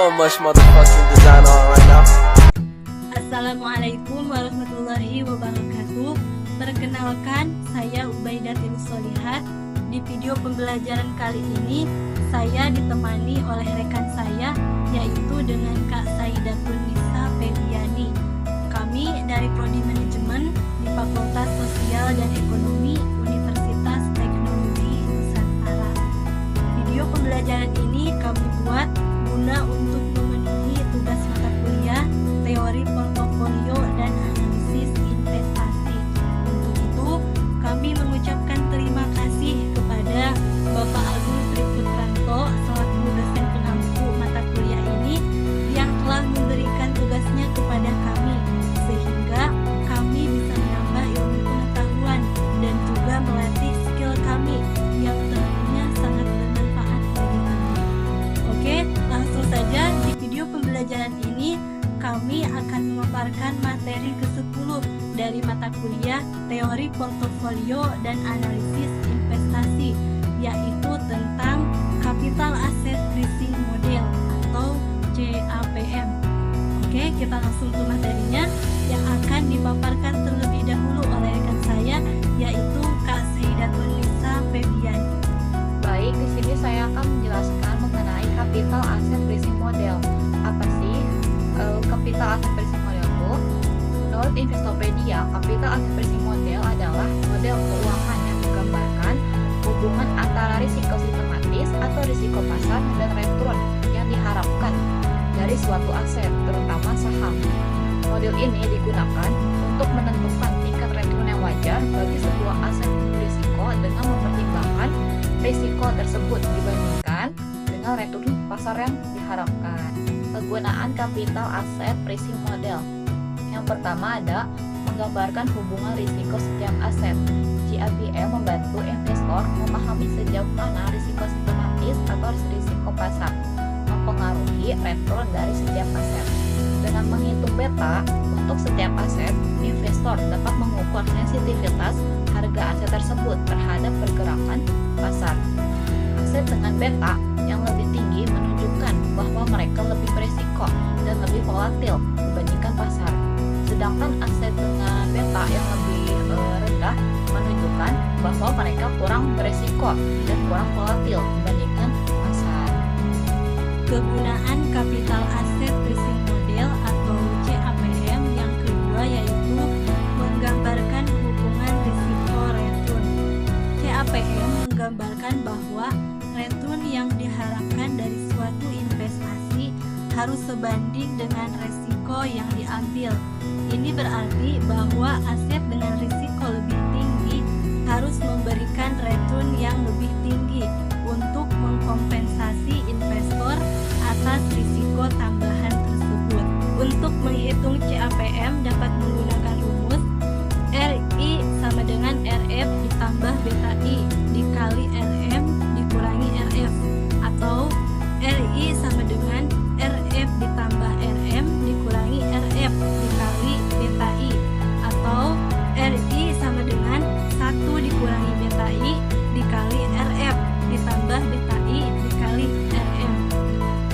so much motherfucking design on right now. Assalamualaikum warahmatullahi wabarakatuh. Perkenalkan, saya Ubaidatin Solihat. Di video pembelajaran kali ini, saya ditemani oleh rekan saya, yaitu dengan Kak Saidatun Nisa Febiani. Kami dari Prodi Manajemen di Fakultas Sosial dan Ekonomi Universitas Teknologi Nusantara. Video pembelajaran ini kami buat guna untuk memenuhi tugas mata kuliah teori portofolio dan analisis investasi. Untuk itu, kami mengucapkan terima kasih kepada Bapak Agung Triputranto selaku dosen pengampu mata kuliah ini yang telah memberikan tugasnya kepada kami, sehingga kami bisa menambah ilmu pengetahuan dan juga melatih skill kami yang tentunya sangat bermanfaat bagi kami. Oke, langsung saja di video pembelajaran ini kami akan memaparkan materi ke-10 dari mata kuliah teori portofolio dan analisis investasi, yaitu tentang capital asset pricing model atau CAPM. Oke, kita langsung ke materinya yang akan dipaparkan terlebih dahulu oleh rekan saya, yaitu Kak Saidatun Nisa Febiani. Baik, di sini saya akan menjelaskan mengenai capital asset pricing model. Apa sih capital asset pricing model itu? Menurut Investopedia, capital asset pricing model adalah model keuangan yang menggambarkan hubungan antara risiko sistematis atau risiko pasar dan return yang diharapkan dari suatu aset, terutama saham. Model ini digunakan untuk menentukan tingkat return yang wajar bagi sebuah aset berisiko dengan mempertimbangkan risiko tersebut dibandingkan dengan return pasar yang diharapkan. Penggunaan capital asset pricing model. Yang pertama ada menggambarkan hubungan risiko setiap aset. CAPM membantu investor memahami sejauh mana risiko sistematis atau risiko pasar mempengaruhi return dari setiap aset. Dengan menghitung beta untuk setiap aset, investor dapat mengukur sensitivitas harga aset tersebut terhadap pergerakan pasar. Aset dengan beta yang lebih tinggi menunjukkan bahwa mereka lebih berisiko dan lebih volatil dibandingkan pasar. Sedangkan aset dengan beta yang lebih rendah menunjukkan bahwa mereka kurang berisiko dan kurang volatil dibandingkan pasar. Kegunaan capital asset pricing model atau CAPM yang kedua yaitu menggambarkan hubungan risiko return. CAPM menggambarkan bahwa return yang diharapkan dari suatu investasi harus sebanding dengan risiko yang diambil. Ini berarti bahwa aset dengan risiko lebih tinggi harus memberikan return yang lebih tinggi untuk mengkompensasi investor atas risiko tambahan tersebut. Untuk menghitung CAPM dapat menggunakan rumus RI sama dengan RF ditambah beta I dikali RM dikurangi RF, atau RI sama dengan RF ditambah RM dikurangi RF dikali beta I, atau RI sama dengan 1 dikurangi beta I dikali RF ditambah beta I dikali RM.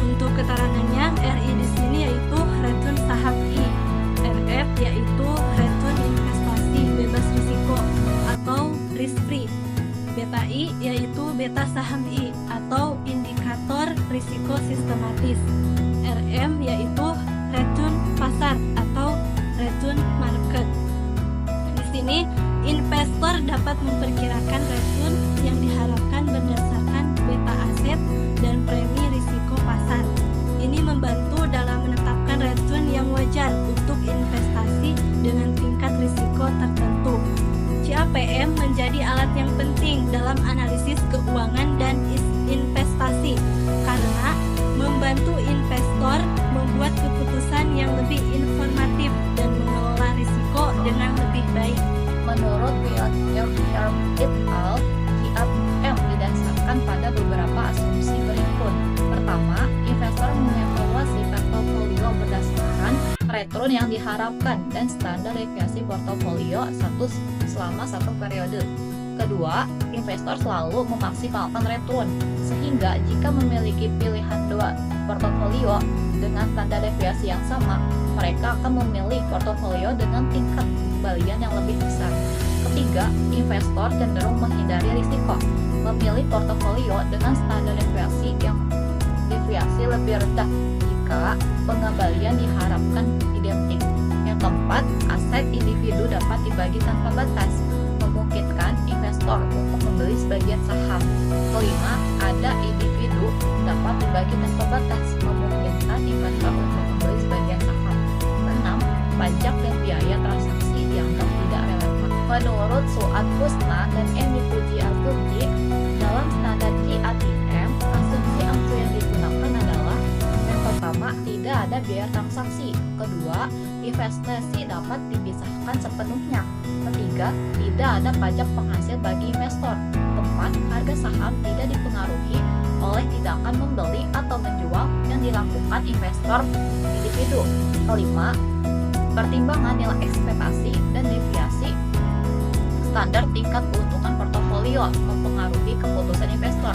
Untuk keterangannya, RI di sini yaitu return saham I, RF yaitu return investasi bebas risiko atau risk free, beta I yaitu beta saham I atau indikator risiko sistematis, RM yaitu return pasar atau return market. Di sini investor dapat memperkirakan return yang diharapkan berdasarkan beta aset dan premi risiko pasar. Ini membantu dalam menetapkan return yang wajar untuk investasi dengan tingkat risiko tertentu. CAPM menjadi alat yang penting dalam analisis keuangan dan investasi karena membantu investor membuat keputusan yang lebih informatif dan mengelola risiko dengan lebih baik. Menurut William et al., CAPM didasarkan pada beberapa asumsi berikut. Pertama, investor mengevaluasi portofolio berdasarkan return yang diharapkan dan standar deviasi portofolio selama satu periode. Kedua, investor selalu memaksimalkan return, sehingga jika memiliki pilihan dua portofolio, dengan standar deviasi yang sama, mereka akan memilih portofolio dengan tingkat kembalian yang lebih besar. Ketiga, investor cenderung menghindari risiko, memilih portofolio dengan standar deviasi lebih rendah jika pengembalian diharapkan identik. Yang keempat, aset individu dapat dibagi tanpa batas, memungkinkan investor untuk membeli sebagian saham. Kelima, ada individu dapat dibagi tanpa batas, memungkinkan investor untuk membeli sebagian saham. Keenam, pajak dan biaya transaksi dianggap tidak relevan. Menurut Suat Husna dan Emi Pujiastuti, dalam standar QATM, asumsi angsu yang digunakan adalah yang pertama, tidak ada biaya transaksi. Kedua, investasi dapat dipisahkan sepenuhnya. Ketiga, tidak ada pajak penghasil bagi investor. Keempat, harga saham tidak dipengaruhi oleh tindakan membeli atau menjual yang dilakukan investor individu. Kelima, pertimbangan nilai ekspektasi dan deviasi standar tingkat keuntungan portofolio mempengaruhi keputusan investor.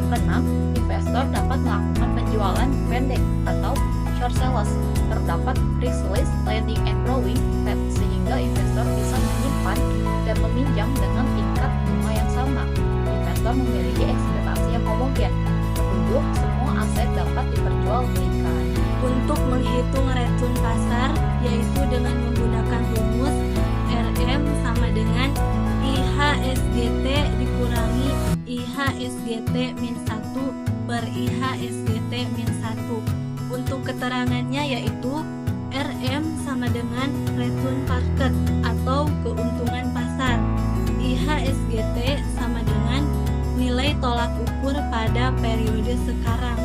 Keenam, investor dapat melakukan penjualan pendek atau short sales. Terdapat risk list lending and borrowing sehingga investor bisa menyimpan dan meminjam dengan tingkat bunga yang sama. Investor memiliki ekspektasi yang homogen. Ketujuh, semua aset dapat diperjualbelikan. Untuk menghitung return pasar, yaitu dengan menggunakan rumus RM sama dengan IHSGT dikurangi IHSGT min 1 per IHSGT min 1. Untuk keterangannya yaitu RM sama dengan return market atau keuntungan pasar. IHSGT sama dengan nilai tolak ukur pada periode sekarang.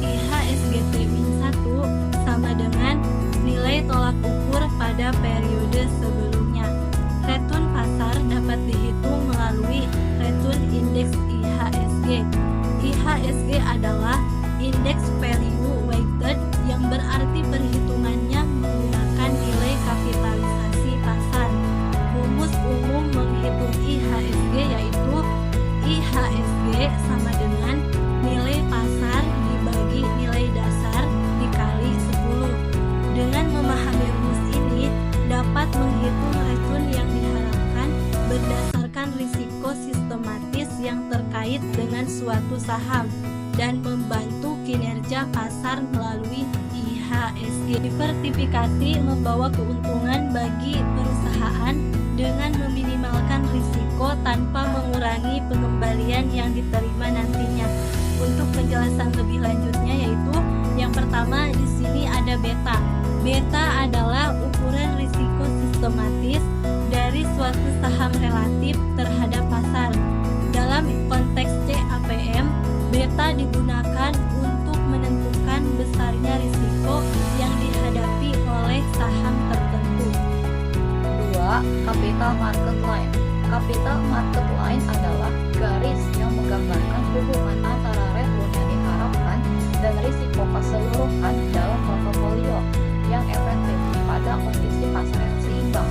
IHSGT min 1 sama dengan nilai tolak ukur pada periode sebelumnya. Return pasar dapat dihitung melalui return index IHSG. IHSG adalah index value weighted yang berarti perhitungannya menggunakan nilai kapitalisasi pasar. Rumus umum menghitung IHSG yaitu IHSG sama dengan nilai pasar dibagi nilai dasar dikali 10. Dengan memahami rumus ini dapat menghitung return yang diharapkan berdasarkan risiko sistematis yang terkait dengan suatu saham dan membantu kinerja pasar melalui IHSG. Diversifikasi membawa keuntungan bagi perusahaan dengan meminimalkan risiko tanpa mengurangi pengembalian yang diterima nantinya. Untuk penjelasan lebih lanjutnya yaitu yang pertama di sini ada beta. Beta adalah ukuran risiko sistematis dari suatu saham relatif terhadap pasar. Dalam konteks CAPM, beta digunakan untuk menentukan besarnya risiko yang dihadapi oleh saham tertentu. 2. Capital market line. Capital market line adalah garis yang menggambarkan hubungan antara return yang diharapkan dan risiko keseluruhan dalam portofolio yang efektif pada kondisi pasar yang seimbang.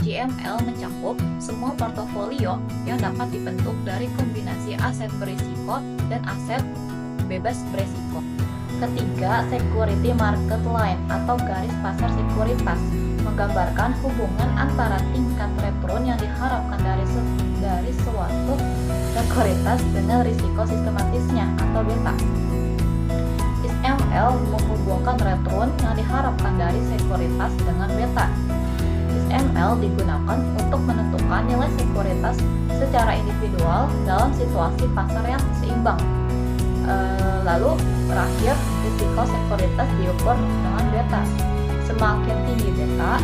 GML mencakup semua portofolio yang dapat dibentuk dari kombinasi aset berisiko dan aset bebas berisiko. Ketiga, security market line atau garis pasar sekuritas menggambarkan hubungan antara tingkat return yang diharapkan dari suatu sekuritas dengan risiko sistematisnya atau beta. ISML menghubungkan return yang diharapkan dari sekuritas dengan beta. ISML digunakan untuk menentukan nilai sekuritas secara individual dalam situasi pasar yang seimbang. Lalu terakhir, risiko sekuritas diukur dengan beta. Semakin tinggi beta,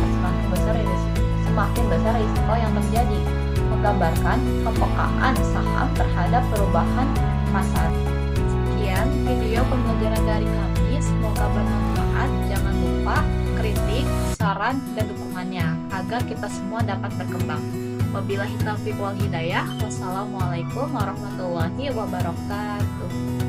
semakin besar risiko yang terjadi, menggambarkan kepekaan saham terhadap perubahan pasar. Sekian video pembelajaran dari kami, semoga bermanfaat. Jangan lupa kritik, saran, dan dukungannya agar kita semua dapat berkembang. Wabillahi taufiq wal hidayah. Wassalamualaikum warahmatullahi wabarakatuh.